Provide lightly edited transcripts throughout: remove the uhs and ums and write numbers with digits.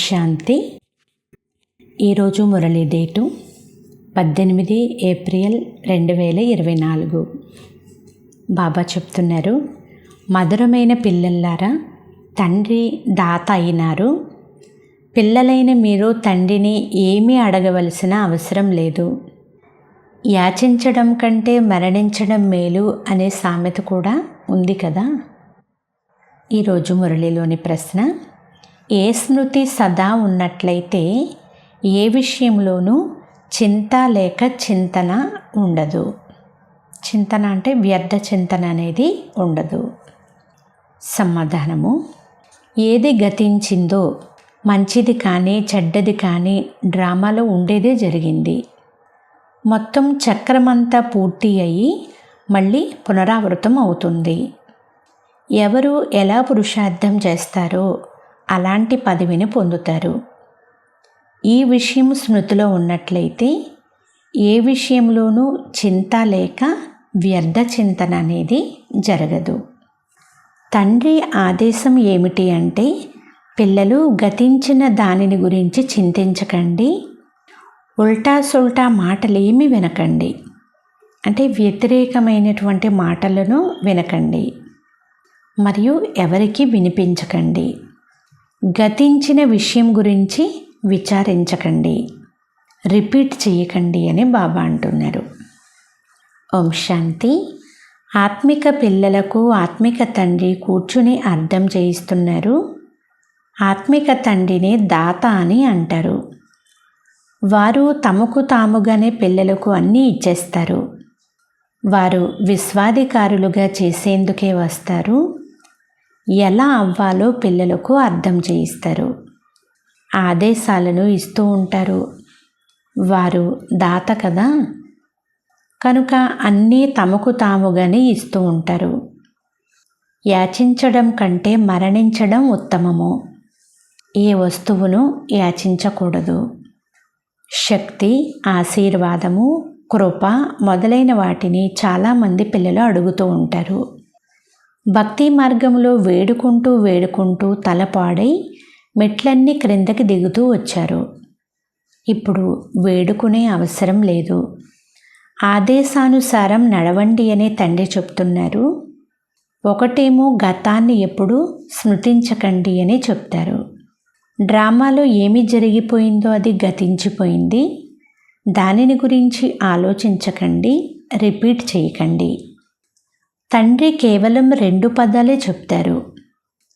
శాంతి. ఈరోజు Murali date 18 April 2024. బాబా చెప్తున్నారు, మధురమైన పిల్లల్లారా, తండ్రి దాత అయినారు. పిల్లలైన మీరు తండ్రిని ఏమీ అడగవలసిన అవసరం లేదు. యాచించడం కంటే మరణించడం మేలు అనే సామెత కూడా ఉంది కదా. ఈరోజు మురళిలోని ప్రశ్న, ఏ స్మృతి సదా ఉన్నట్లయితే ఏ విషయంలోనూ చింత లేక చింతన ఉండదు. చింతన అంటే వ్యర్థ చింతన అనేది ఉండదు. సమాధానము, ఏది గతించిందో మంచిది కానీ చెడ్డది కానీ డ్రామాలో ఉండేదే జరిగింది. మొత్తం చక్రమంతా పూర్తి అయ్యి మళ్ళీ పునరావృతం అవుతుంది. ఎవరు ఎలా పురుషార్థం చేస్తారో అలాంటి పదవిని పొందుతారు. ఈ విషయం స్మృతిలో ఉన్నట్లయితే ఏ విషయంలోనూ చింత లేక వ్యర్థ చింతన అనేది జరగదు. తండ్రి ఆదేశం ఏమిటి అంటే, పిల్లలు గతించిన దానిని గురించి చింతించకండి, ఉల్టా సుల్టా మాటలేమి వినకండి, అంటే వ్యతిరేకమైనటువంటి మాటలను వినకండి మరియు ఎవరికి వినిపించకండి. గతించిన విషయం గురించి విచారించకండి, రిపీట్ చేయకండి అని బాబా అంటున్నారు. ఓం శాంతి. ఆత్మిక పిల్లలకు ఆత్మిక తండ్రి కూర్చుని అర్థం చేయిస్తున్నారు. ఆత్మిక తండ్రిని దాత అని అంటారు. వారు తమకు తాముగానే పిల్లలకు అన్నీ ఇచ్చేస్తారు. వారు విశ్వాధికారులుగా చేసేందుకే వస్తారు. ఎలా అవ్వాలో పిల్లలకు అర్థం చేయిస్తారు. ఆదేశాలను ఇస్తూ ఉంటారు. వారు దాత కదా, కనుక అన్నీ తమకు తాముగానే ఇస్తూ ఉంటారు. యాచించడం కంటే మరణించడం ఉత్తమము. ఏ వస్తువును యాచించకూడదు. శక్తి, ఆశీర్వాదము, కృప మొదలైన వాటిని చాలామంది పిల్లలు అడుగుతూ ఉంటారు. భక్తి మార్గంలో వేడుకుంటూ తలపాడై మెట్లన్నీ క్రిందకి దిగుతూ వచ్చారు. ఇప్పుడు వేడుకునే అవసరం లేదు. ఆదేశానుసారం నడవండి అని తండ్రి చెప్తున్నారు. ఒకటేమో గతాన్ని ఎప్పుడు స్మృతించకండి అని చెప్తారు. డ్రామాలో ఏమి జరిగిపోయిందో అది గతించిపోయింది. దానిని గురించి ఆలోచించకండి, రిపీట్ చేయకండి. తండ్రి కేవలం 2 పదాలే చెప్తారు,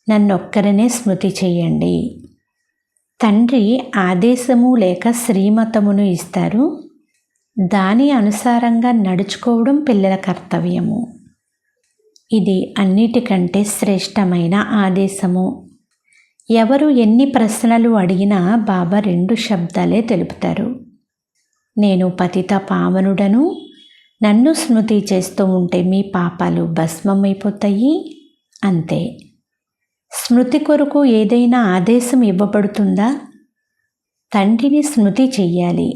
నన్నొక్కరినే స్మృతి చేయండి. తండ్రి ఆదేశము లేక శ్రీమతమును ఇస్తారు. దాని అనుసారంగా నడుచుకోవడం పిల్లల కర్తవ్యము. ఇది అన్నిటికంటే శ్రేష్టమైన ఆదేశము. ఎవరు ఎన్ని ప్రశ్నలు అడిగినా బాబా 2 శబ్దాలే తెలుపుతారు. నేను పతిత పావనుడను, నన్ను స్మృతి చేస్తూ ఉంటే మీ పాపాలు భస్మమైపోతాయి, అంతే. స్మృతి కొరకు ఏదైనా ఆదేశం ఇవ్వబడుతుందా? తండ్రిని స్మృతి చెయ్యాలి.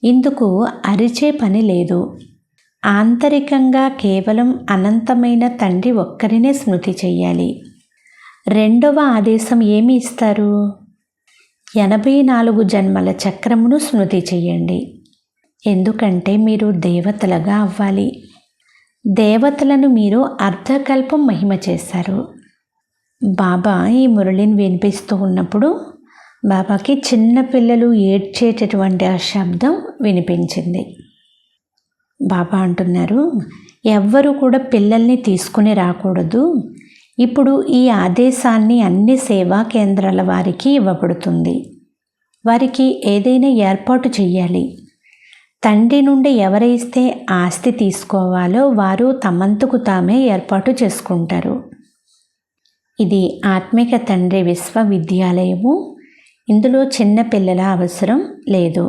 ఇందుకు అరిచే పని లేదు. ఆంతరికంగా కేవలం అనంతమైన తండ్రి ఒక్కరినే స్మృతి చెయ్యాలి. 2వ ఆదేశం ఏమి ఇస్తారు? 84 జన్మల చక్రమును స్మృతి చెయ్యండి. ఎందుకంటే మీరు దేవతలుగా అవ్వాలి. దేవతలను మీరు అర్ధకల్పం మహిమ చేశారు. బాబా ఈ మురళిని వినిపిస్తూ ఉన్నప్పుడు బాబాకి చిన్నపిల్లలు ఏడ్చేటటువంటి ఆ శబ్దం వినిపించింది. బాబా అంటున్నారు, ఎవ్వరూ కూడా పిల్లల్ని తీసుకుని రాకూడదు. ఇప్పుడు ఈ ఆదేశాన్ని అన్ని సేవా కేంద్రాల వారికి ఇవ్వబడుతుంది. వారికి ఏదైనా ఏర్పాటు చెయ్యాలి. తండ్రి నుండి ఎవరైతే ఆస్తి తీసుకోవాలో వారు తమంతకు తామే ఏర్పాటు చేసుకుంటారు. ఇది ఆత్మిక తండ్రి విశ్వవిద్యాలయము. ఇందులో చిన్న పిల్లల అవసరం లేదు.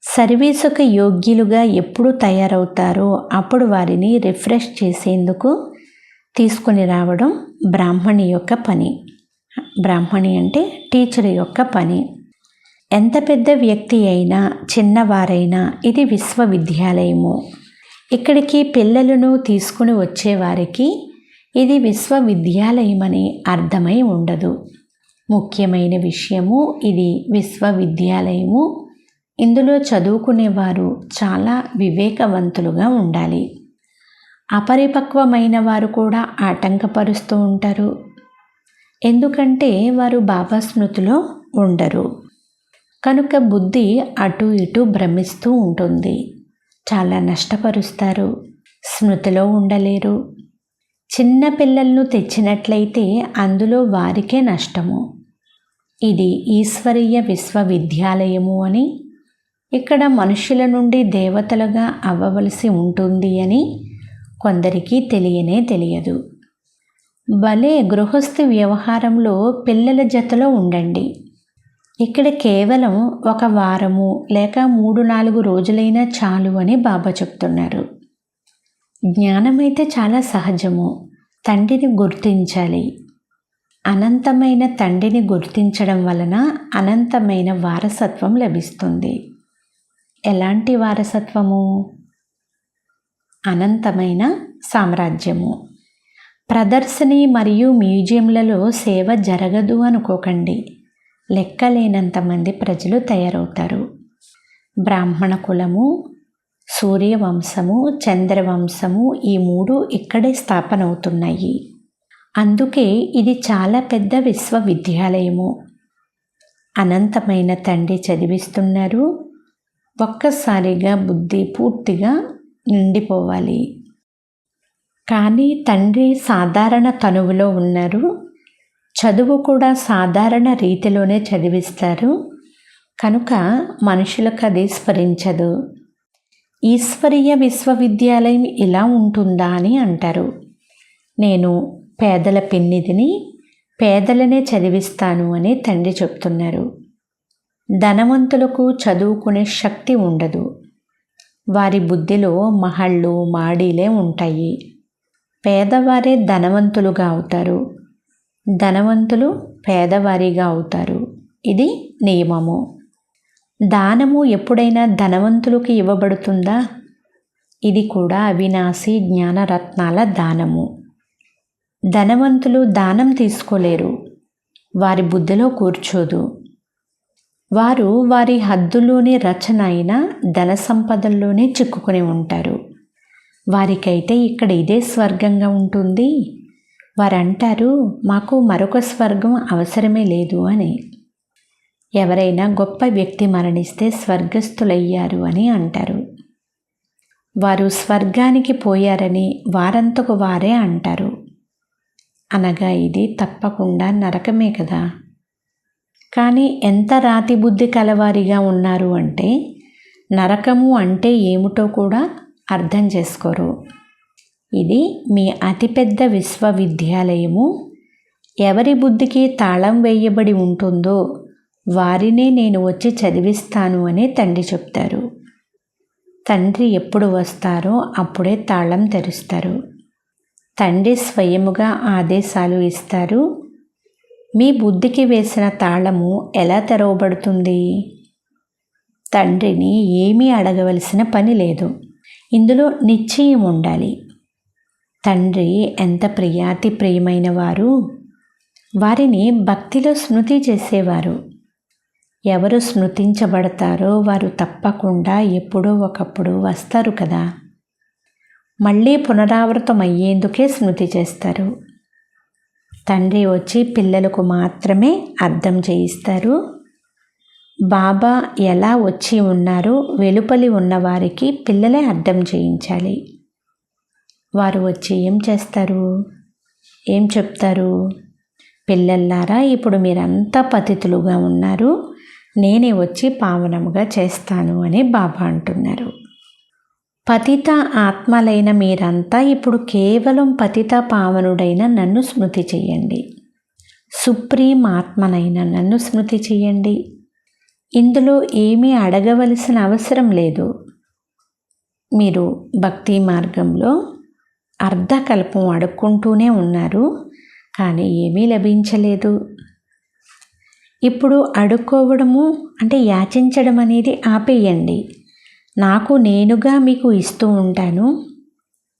సర్వీసుకు యోగ్యులుగా ఎప్పుడు తయారవుతారో అప్పుడు వారిని రిఫ్రెష్ చేసేందుకు తీసుకుని రావడం బ్రాహ్మణి యొక్క పని. బ్రాహ్మణి అంటే టీచర్ యొక్క పని. ఎంత పెద్ద వ్యక్తి అయినా చిన్నవారైనా ఇది విశ్వవిద్యాలయము. ఇక్కడికి పిల్లలను తీసుకుని వచ్చేవారికి ఇది విశ్వవిద్యాలయమని అర్థమై ఉండదు. ముఖ్యమైన విషయము, ఇది విశ్వవిద్యాలయము. ఇందులో చదువుకునేవారు చాలా వివేకవంతులుగా ఉండాలి. అపరిపక్వమైన వారు కూడా ఆటంకపరుస్తూ ఉంటారు. ఎందుకంటే వారు బాబా స్మృతిలో ఉండరు. కనుక బుద్ధి అటు ఇటు భ్రమిస్తూ ఉంటుంది. చాలా నష్టపరుస్తారు. స్మృతిలో ఉండలేరు. చిన్న పిల్లలను తెచ్చినట్లయితే అందులో వారికే నష్టము. ఇది ఈశ్వరీయ విశ్వవిద్యాలయము అని, ఇక్కడ మనుషుల నుండి దేవతలుగా అవ్వవలసి ఉంటుంది అని కొందరికి తెలియదు. భలే గృహస్థి వ్యవహారంలో పిల్లల జతలో ఉండండి. ఇక్కడ కేవలం 1 వారము లేక 3-4 రోజులైనా చాలు అని బాబా చెప్తున్నారు. జ్ఞానమైతే చాలా సహజము. తండ్రిని గుర్తించాలి. అనంతమైన తండ్రిని గుర్తించడం వలన అనంతమైన వారసత్వం లభిస్తుంది. ఎలాంటి వారసత్వము? అనంతమైన సామ్రాజ్యము. ప్రదర్శని మరియు మ్యూజియంలలో సేవ జరగదు అనుకోకండి. లెక్కలేనంతమంది ప్రజలు తయారవుతారు. బ్రాహ్మణ కులము, సూర్యవంశము, చంద్రవంశము, ఈ 3 ఇక్కడే స్థాపన అవుతున్నాయి. అందుకే ఇది చాలా పెద్ద విశ్వవిద్యాలయము. అనంతమైన తండ్రి చదివిస్తున్నారు. ఒక్కసారిగా బుద్ధి పూర్తిగా నిండిపోవాలి. కానీ తండ్రి సాధారణ తనువులో ఉన్నారు. చదువు కూడా సాధారణ రీతిలోనే చదివిస్తారు. కనుక మనుషులకు అది స్ఫరించదు. ఈశ్వరీయ విశ్వవిద్యాలయం ఇలా ఉంటుందా అని అంటారు. నేను పేదల పెన్నిధిని, పేదలనే చదివిస్తాను అని తండ్రి చెప్తున్నారు. ధనవంతులకు చదువుకునే శక్తి ఉండదు. వారి బుద్ధిలో మహళ్ళు, మాడీలే ఉంటాయి. పేదవారే ధనవంతులుగా అవుతారు. ధనవంతులు పేదవారిగా అవుతారు. ఇది నియమము. దానము ఎప్పుడైనా ధనవంతులకు ఇవ్వబడుతుందా? ఇది కూడా అవినాశి జ్ఞానరత్నాల దానము. ధనవంతులు దానం తీసుకోలేరు. వారి బుద్ధిలో కూర్చోదు. వారు వారి హద్దులోని రచన అయిన ధన సంపదల్లోనే చిక్కుకుని ఉంటారు. వారికైతే ఇక్కడ ఇదే స్వర్గంగా ఉంటుంది. వారంటారు, మాకు మరొక స్వర్గం అవసరమే లేదు అని. ఎవరైనా గొప్ప వ్యక్తి మరణిస్తే స్వర్గస్థులయ్యారు అని అంటారు. వారు స్వర్గానికి పోయారని వారంతకు వారే అంటారు. అనగా ఇది తప్పకుండా నరకమే కదా. కానీ ఎంత రాతి బుద్ధి కలవారిగా ఉన్నారు అంటే నరకము అంటే ఏమిటో కూడా అర్థం చేసుకోరు. ఇది మీ అతిపెద్ద విశ్వవిద్యాలయము. ఎవరి బుద్ధికి తాళం వేయబడి ఉంటుందో వారినే నేను వచ్చి చదివిస్తాను అని తండ్రి చెప్తారు. తండ్రి ఎప్పుడు వస్తారో అప్పుడే తాళం తెరుస్తారు. తండ్రి స్వయముగా ఆదేశాలు ఇస్తారు. మీ బుద్ధికి వేసిన తాళము ఎలా తెరవబడుతుంది? తండ్రిని ఏమీ అడగవలసిన పని లేదు. ఇందులో నిశ్చయం ఉండాలి. తండ్రి ఎంత ప్రియాతి ప్రియమైన వారు. వారిని భక్తిలో స్మృతి చేసేవారు. ఎవరు స్మృతించబడతారో వారు తప్పకుండా ఎప్పుడో ఒకప్పుడు వస్తారు కదా. మళ్ళీ పునరావృతం అయ్యేందుకే స్మృతి చేస్తారు. తండ్రి వచ్చి పిల్లలకు మాత్రమే అర్థం చేయిస్తారు. బాబా ఎలా వచ్చి ఉన్నారో వెలుపలి ఉన్నవారికి పిల్లలే అర్థం చేయించాలి. వారు వచ్చి ఏం చేస్తారు? ఏం చెప్తారు? పిల్లల్లారా, ఇప్పుడు మీరంతా పతితులుగా ఉన్నారు. నేనే వచ్చి పావనముగా చేస్తాను అని బాబా అంటున్నారు. పతిత ఆత్మలైన మీరంతా ఇప్పుడు కేవలం పతిత పావనుడైన నన్ను స్మృతి చెయ్యండి. సుప్రీం ఆత్మనైన నన్ను స్మృతి చెయ్యండి. ఇందులో ఏమీ అడగవలసిన అవసరం లేదు. మీరు భక్తి మార్గంలో అర్ధకల్పం అడుక్కుంటూనే ఉన్నారు, కానీ ఏమీ లభించలేదు. ఇప్పుడు అడుక్కోవడము అంటే యాచించడం అనేది ఆపేయండి. నాకు నేనుగా మీకు ఇస్తూ ఉంటాను.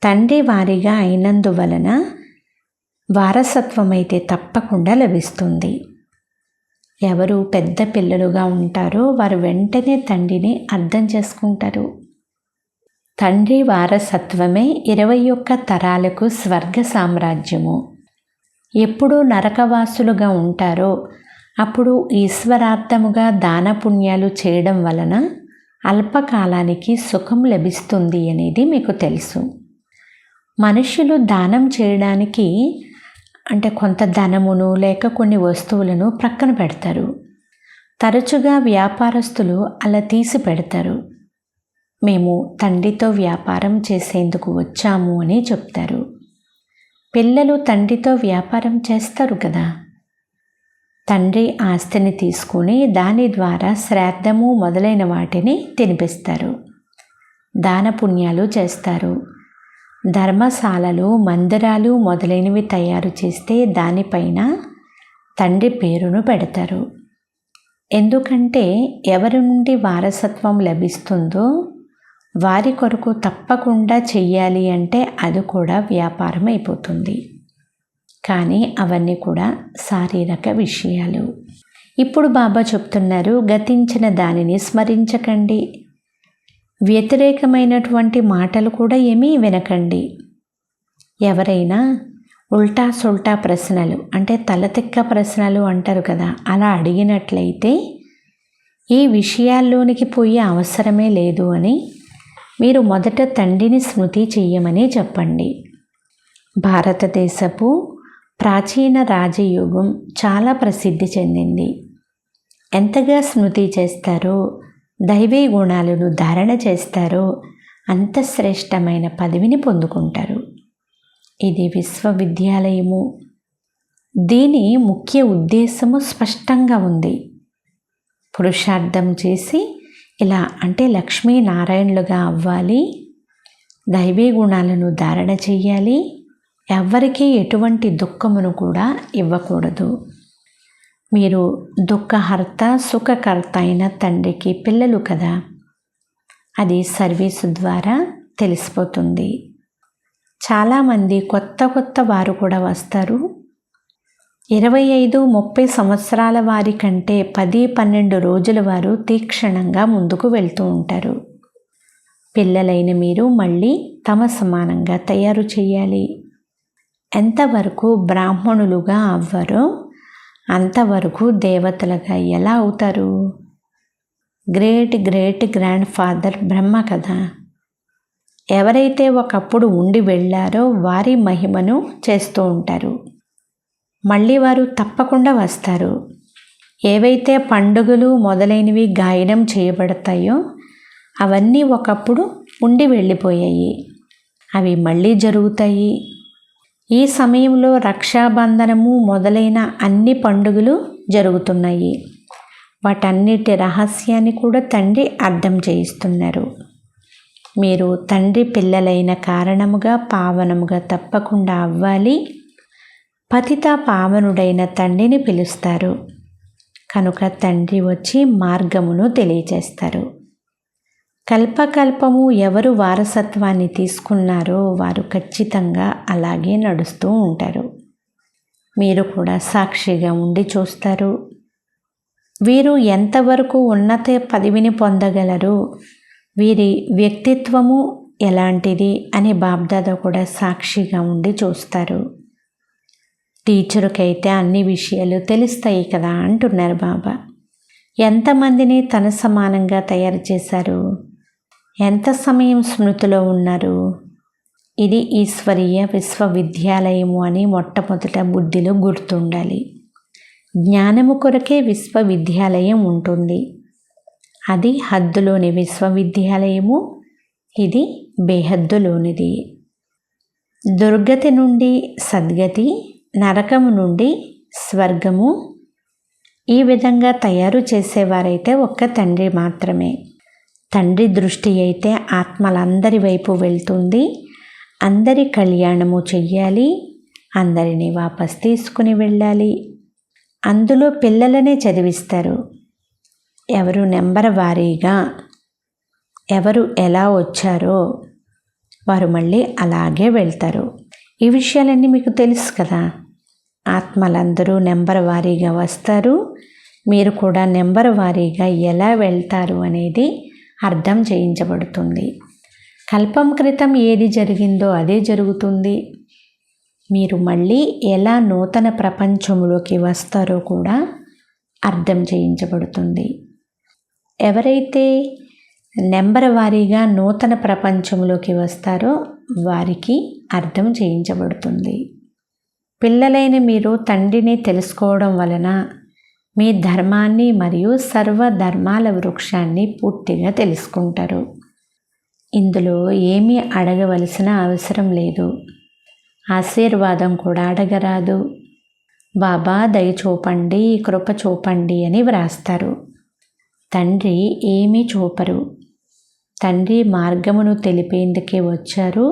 తండ్రి వారిగా అయినందువలన వారసత్వం అయితే తప్పకుండా లభిస్తుంది. ఎవరు పెద్ద పిల్లలుగా ఉంటారో వారు వెంటనే తండ్రిని అర్థం చేసుకుంటారు. తండ్రి వారసత్వమే 21 తరాలకు స్వర్గ సామ్రాజ్యము. ఎప్పుడు నరకవాసులుగా ఉంటారో అప్పుడు ఈశ్వరార్థముగా దాన పుణ్యాలు చేయడం వలన అల్పకాలానికి సుఖం లభిస్తుంది అనేది మీకు తెలుసు. మనుష్యులు దానం చేయడానికి కొంత ధనమును లేక కొన్ని వస్తువులను ప్రక్కన పెడతారు. తరచుగా వ్యాపారస్తులు అలా తీసి పెడతారు. మేము తండ్రితో వ్యాపారం చేసేందుకు వచ్చాము అని చెప్తారు. పిల్లలు తండ్రితో వ్యాపారం చేస్తారు కదా. తండ్రి ఆస్తిని తీసుకుని దాని ద్వారా శ్రాద్ధము మొదలైన వాటిని తినిపిస్తారు. దాన పుణ్యాలు చేస్తారు. ధర్మశాలలు, మందిరాలు మొదలైనవి తయారు చేస్తే దానిపైన తండ్రి పేరును పెడతారు. ఎందుకంటే ఎవరి నుండి వారసత్వం లభిస్తుందో వారి కొరకు తప్పకుండా చెయ్యాలి అంటే అది కూడా వ్యాపారం అయిపోతుంది. కానీ అవన్నీ కూడా శారీరక విషయాలు. ఇప్పుడు బాబా చెప్తున్నారు, గతించిన దానిని స్మరించకండి. వ్యతిరేకమైనటువంటి మాటలు కూడా ఏమీ వినకండి. ఎవరైనా ఉల్టా సుల్టా ప్రశ్నలు తలతిక్క ప్రశ్నలు అంటారు కదా, అలా అడిగినట్లయితే ఈ విషయాల్లోనికి పోయే అవసరమే లేదు అని మీరు మొదట తండ్రిని స్మృతి చెయ్యమని చెప్పండి. భారతదేశపు ప్రాచీన రాజయోగం చాలా ప్రసిద్ధి చెందింది. ఎంతగా స్మృతి చేస్తారో, దైవీ గుణాలను ధారణ చేస్తారో అంత శ్రేష్టమైన పదవిని పొందుకుంటారు. ఇది విశ్వవిద్యాలయము. దీని ముఖ్య ఉద్దేశము స్పష్టంగా ఉంది. పురుషార్థం చేసి ఇలా లక్ష్మీనారాయణులుగా అవ్వాలి, దైవీ గుణాలను ధారణ చెయ్యాలి, ఎవ్వరికీ ఎటువంటి దుఃఖమును కూడా ఇవ్వకూడదు. మీరు దుఃఖహర్త సుఖకర్త అయిన తండ్రికి పిల్లలు కదా. అది సర్వీసు ద్వారా తెలిసిపోతుంది. చాలామంది కొత్త వారు కూడా వస్తారు. 25-30 సంవత్సరాల వారి కంటే 10-12 రోజుల వారు తీక్షణంగా ముందుకు వెళ్తూ ఉంటారు. పిల్లలైన మీరు మళ్ళీ తమ సమానంగా తయారు చేయాలి. ఎంతవరకు బ్రాహ్మణులుగా అవ్వరో అంతవరకు దేవతలుగా ఎలా అవుతారు? గ్రేట్ గ్రాండ్ ఫాదర్ బ్రహ్మ కదా. ఎవరైతే ఒకప్పుడు ఉండి వెళ్ళారో వారి మహిమను చేస్తూ ఉంటారు. మళ్ళీ వారు తప్పకుండా వస్తారు. ఏవైతే పండుగలు మొదలైనవి గాయనం చేయబడతాయో అవన్నీ ఒకప్పుడు ఉండి వెళ్ళిపోయాయి. అవి మళ్ళీ జరుగుతాయి. ఈ సమయంలో రక్షాబంధనము మొదలైన అన్ని పండుగలు జరుగుతున్నాయి. వాటన్నిటి రహస్యాన్ని కూడా తండ్రి అర్థం చేయిస్తున్నారు. మీరు తండ్రి పిల్లలైన కారణముగా పావనముగా తప్పకుండా అవ్వాలి. పతిత పావనుడైన తండ్రిని పిలుస్తారు కనుక తండ్రి వచ్చి మార్గమును తెలియచేస్తారు. కల్పకల్పము ఎవరు వారసత్వాన్ని తీసుకున్నారో వారు ఖచ్చితంగా అలాగే నడుస్తూ ఉంటారు. మీరు కూడా సాక్షిగా ఉండి చూస్తారు. వీరు ఎంతవరకు ఉన్నత పదవిని పొందగలరు, వీరి వ్యక్తిత్వము ఎలాంటిది అని బాబ్దాదా కూడా సాక్షిగా ఉండి చూస్తారు. టీచరుకైతే అన్ని విషయాలు తెలుస్తాయి కదా అంటున్నారు బాబా. ఎంతమందిని తన సమానంగా తయారు చేశారు? ఎంత సమయం స్మృతిలో ఉన్నారు? ఇది ఈశ్వరీయ విశ్వవిద్యాలయము అని మొట్టమొదట బుద్ధిలో గుర్తుండాలి. జ్ఞానము కొరకే విశ్వవిద్యాలయం ఉంటుంది. అది హద్దులోని విశ్వవిద్యాలయము, ఇది బేహద్దులోనిది. దుర్గతి నుండి సద్గతి, నరకము నుండి స్వర్గము, ఈ విధంగా తయారు చేసేవారైతే ఒక్క తండ్రి మాత్రమే. తండ్రి దృష్టి అయితే ఆత్మలందరి వైపు వెళ్తుంది. అందరి కళ్యాణము చెయ్యాలి, అందరినీ వాపస్ తీసుకుని వెళ్ళాలి. అందులో పిల్లలనే చదివిస్తారు. ఎవరు నెంబర్ వారీగా ఎవరు ఎలా వచ్చారో వారు మళ్ళీ అలాగే వెళ్తారు. ఈ విషయాలన్నీ మీకు తెలుసు కదా. ఆత్మలందరూ నెంబర్ వారీగా వస్తారు. మీరు కూడా నెంబర్ వారీగా ఎలా వెళ్తారు అనేది అర్థం చేయించబడుతుంది. కల్పం క్రితం ఏది జరిగిందో అదే జరుగుతుంది. మీరు మళ్ళీ ఎలా నూతన ప్రపంచంలోకి వస్తారో కూడా అర్థం చేయించబడుతుంది. ఎవరైతే నెంబర్ వారీగా నూతన ప్రపంచంలోకి వస్తారో వారికి అర్థం చేయించబడుతుంది. పిల్లలైన మీరు తండ్రిని తెలుసుకోవడం వలన మీ ధర్మాన్ని మరియు సర్వధర్మాల వృక్షాన్ని పూర్తిగా తెలుసుకుంటారు. ఇందులో ఏమీ అడగవలసిన అవసరం లేదు. ఆశీర్వాదం కూడా అడగరాదు. బాబా దయ చూపండి, కృప చూపండి అని వ్రాస్తారు. తండ్రి ఏమీ చూపరు. తండ్రి మార్గమును తెలిపేందుకే వచ్చారు.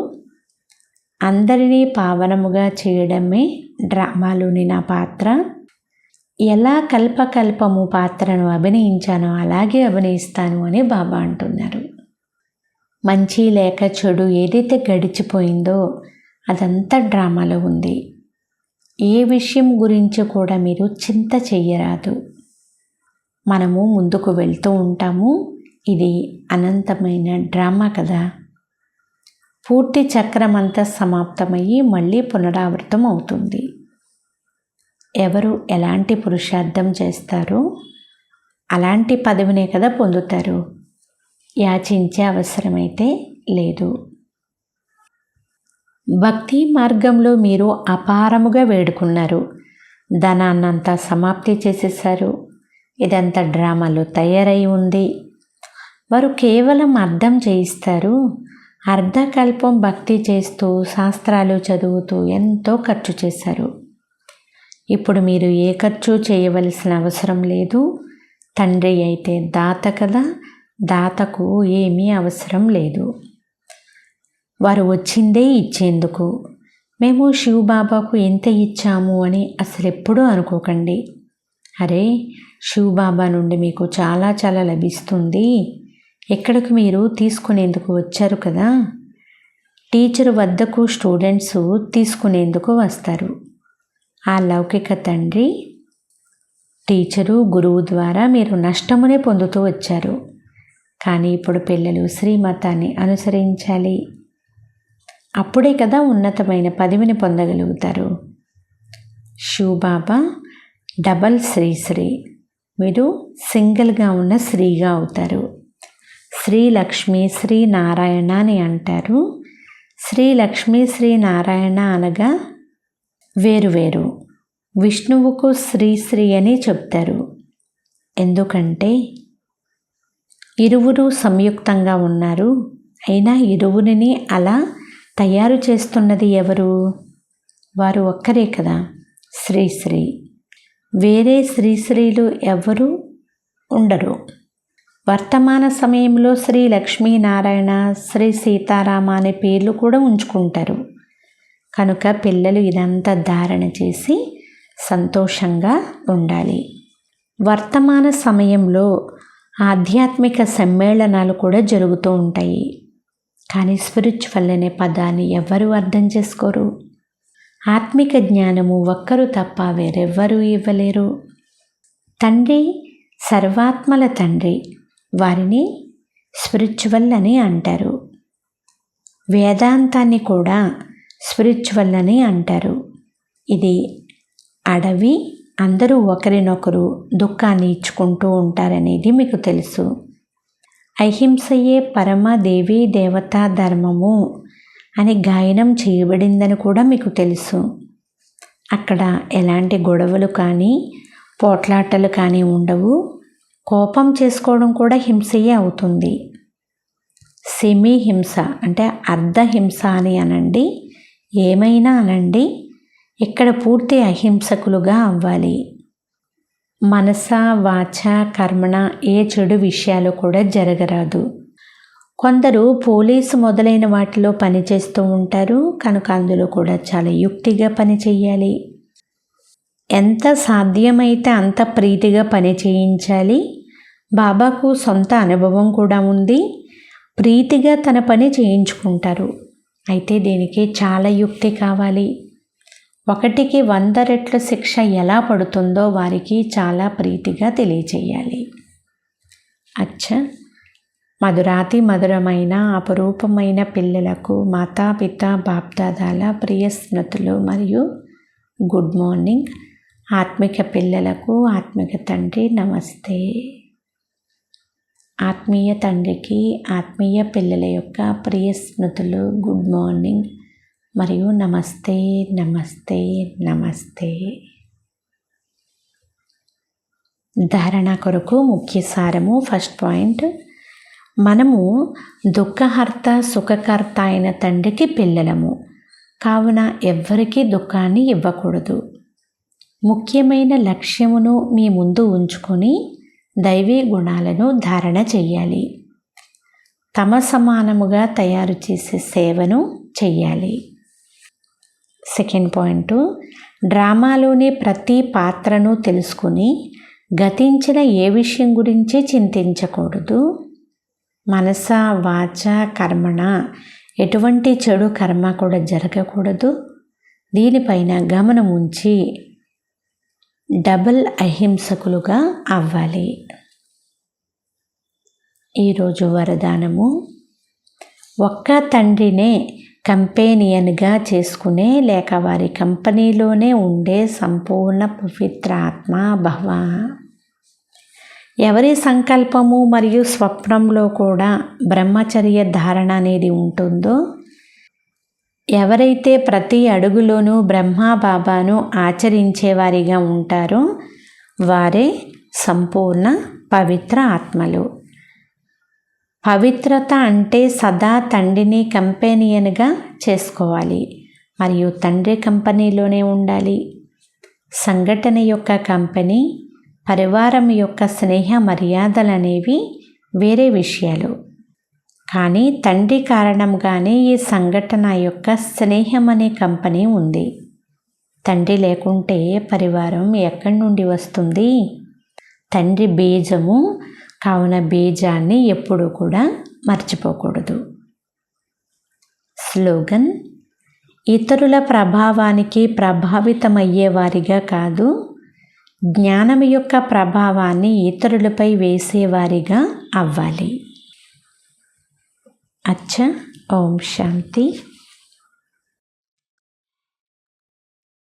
అందరినీ పావనముగా చేయడమే డ్రామాలోని నా పాత్ర. ఎలా కల్పకల్పము పాత్రను అభినయించానో అలాగే అభినయిస్తాను అని బాబా అంటున్నారు. మంచి లేక చెడు ఏదైతే గడిచిపోయిందో అదంతా డ్రామాలో ఉంది. ఏ విషయం గురించి కూడా మీరు చింత చెయ్యరాదు. మనము ముందుకు వెళ్తూ ఉంటాము. ఇది అనంతమైన డ్రామా కదా. పూర్తి చక్రం అంతా సమాప్తమయ్యి మళ్ళీ పునరావృతం అవుతుంది. ఎవరు ఎలాంటి పురుషార్థం చేస్తారో అలాంటి పదవినే కదా పొందుతారు. యాచించే అవసరమైతే లేదు. భక్తి మార్గంలో మీరు అపారముగా వేడుకున్నారు. ధనాన్నంతా సమాప్తి చేసేసారు. ఇదంతా డ్రామాలో తయారై ఉంది. వారు కేవలం అర్థం చేయిస్తారు. అర్ధకల్పం భక్తి చేస్తూ శాస్త్రాలు చదువుతూ ఎంతో ఖర్చు చేశారు. ఇప్పుడు మీరు ఏ ఖర్చు చేయవలసిన అవసరం లేదు. తండ్రి అయితే దాత కదా, దాతకు ఏమీ అవసరం లేదు. వారు వచ్చిందే ఇచ్చేందుకు. మేము శివబాబాకు ఎంత ఇచ్చాము అని అసలు ఎప్పుడూ అనుకోకండి. అరే, శివబాబా నుండి మీకు చాలా చాలా లభిస్తుంది. ఎక్కడికి మీరు తీసుకునేందుకు వచ్చారు కదా. టీచర్ వద్దకు స్టూడెంట్స్ తీసుకునేందుకు వస్తారు. ఆ లౌకిక తండ్రి, టీచరు, గురువు ద్వారా మీరు నష్టమునే పొందుతూ వచ్చారు. కానీ ఇప్పుడు పిల్లలు శ్రీమతాన్ని అనుసరించాలి. అప్పుడే కదా ఉన్నతమైన పదవిని పొందగలుగుతారు. శివబాబా డబల్ శ్రీశ్రీ, మీరు సింగిల్గా ఉన్న శ్రీగా అవుతారు. శ్రీ లక్ష్మి శ్రీ నారాయణ అని అంటారు. శ్రీ లక్ష్మి శ్రీ నారాయణ అనగా వేరువేరు. విష్ణువుకు శ్రీ అని చెప్తారు. ఎందుకంటే ఇరువురు సంయుక్తంగా ఉన్నారు. అయినా ఇరువురిని అలా తయారు చేస్తున్నది ఎవరు? వారు ఒక్కరే కదా, శ్రీ. వేరే శ్రీలు ఎవరు ఉండరు. వర్తమాన సమయంలో శ్రీ లక్ష్మీనారాయణ, శ్రీ సీతారామ అనే పేర్లు కూడా ఉంచుకుంటారు. కనుక పిల్లలు ఇదంతా ధారణ చేసి సంతోషంగా ఉండాలి. వర్తమాన సమయంలో ఆధ్యాత్మిక సమ్మేళనాలు కూడా జరుగుతూ ఉంటాయి. కానీ స్పిరిచువల్ అనే పదాన్ని ఎవరు అర్థం చేసుకోరు. ఆత్మిక జ్ఞానము ఒక్కరు తప్ప వేరెవ్వరూ ఇవ్వలేరు. తండ్రి సర్వాత్మల తండ్రి, వారిని స్పిరిచువల్ అని అంటారు. వేదాంతాన్ని కూడా స్పిరిచువల్ అని అంటారు. ఇది అడవి, అందరూ ఒకరినొకరు దుఃఖాన్ని ఇచ్చుకుంటూ ఉంటారనేది మీకు తెలుసు. అహింసయే పరమ దేవీ దేవతా ధర్మము అని గాయనం చేయబడిందని కూడా మీకు తెలుసు. అక్కడ ఎలాంటి గొడవలు కానీ పోట్లాటలు కానీ ఉండవు. కోపం చేసుకోవడం కూడా హింసయే అవుతుంది. సెమీ హింస అంటే అర్ధహింస అని అనండి, ఏమైనా అనండి, ఇక్కడ పూర్తి అహింసకులుగా అవ్వాలి. మనస వాచ కర్మణ ఏ చెడు విషయాలు కూడా జరగరాదు. కొందరు పోలీసు మొదలైన వాటిలో పనిచేస్తూ ఉంటారు. కనుక అందులో కూడా చాలా యుక్తిగా పని చేయాలి. ఎంత సాధ్యమైతే అంత ప్రీతిగా పని చేయించాలి. బాబాకు సొంత అనుభవం కూడా ఉంది. ప్రీతిగా తన పని చేయించుకుంటారు. అయితే దీనికి చాలా యుక్తి కావాలి. 1కి 100 రెట్లు శిక్ష ఎలా పడుతుందో వారికి చాలా ప్రీతిగా తెలియచేయాలి. అచ్చా, మధురాతి మధురమైన అపురూపమైన పిల్లలకు మాతాపిత బాప్దాదాల ప్రియ స్మృతులు మరియు గుడ్ మార్నింగ్. ఆత్మిక పిల్లలకు ఆత్మిక తండ్రి నమస్తే. ఆత్మీయ తండ్రికి ఆత్మీయ పిల్లల యొక్క ప్రియ స్మృతులు, గుడ్ మార్నింగ్ మరియు నమస్తే నమస్తే నమస్తే. ధారణ కొరకు ముఖ్య సారము. ఫస్ట్ పాయింట్, మనము దుఃఖహర్త సుఖకర్త అయిన తండ్రికి పిల్లలము కావున ఎవ్వరికీ దుఃఖాన్ని ఇవ్వకూడదు. ముఖ్యమైన లక్ష్యమును మీ ముందు ఉంచుకొని దైవీ గుణాలను ధారణ చెయ్యాలి. తమ సమానముగా తయారు చేసే సేవను చెయ్యాలి. సెకండ్ పాయింట్, డ్రామాలోని ప్రతి పాత్రను తెలుసుకుని గతించిన ఏ విషయం గురించి చింతించకూడదు. మనస వాచ కర్మణ ఎటువంటి చెడు కర్మ కూడా జరగకూడదు. దీనిపైన గమనం ఉంచి డబుల్ అహింసకులుగా అవ్వాలి. ఈరోజు వరదానము, ఒక్క తండ్రినే కంపెనీయన్గా చేసుకునే లేక వారి కంపెనీలోనే ఉండే సంపూర్ణ పవిత్ర ఆత్మ భవ. ఎవరి సంకల్పము మరియు స్వప్నంలో కూడా బ్రహ్మచర్య ధారణ అనేది ఉంటుందో, ఎవరైతే ప్రతి అడుగులోనూ బ్రహ్మా బాబాను ఆచరించేవారిగా ఉంటారో వారే సంపూర్ణ పవిత్ర ఆత్మలు. పవిత్రత అంటే సదా తండ్రిని కంపెనీయన్గా చేసుకోవాలి మరియు తండ్రి కంపెనీలోనే ఉండాలి. సంఘటన యొక్క కంపెనీ, పరివారం యొక్క స్నేహ మర్యాదలు అనేవి వేరే విషయాలు. కానీ తండ్రి కారణంగానే ఈ సంఘటన యొక్క స్నేహం అనే కంపెనీ ఉంది. తండ్రి లేకుంటే పరివారం ఎక్కడి నుండి వస్తుంది? తండ్రి బీజము కావున బీజాన్ని ఎప్పుడూ కూడా మర్చిపోకూడదు. స్లోగన్, ఇతరుల ప్రభావానికి ప్రభావితమయ్యేవారిగా కాదు, జ్ఞానం యొక్క ప్రభావాన్ని ఇతరులపై వేసేవారిగా అవ్వాలి. అచ్చా, ఓం శాంతి.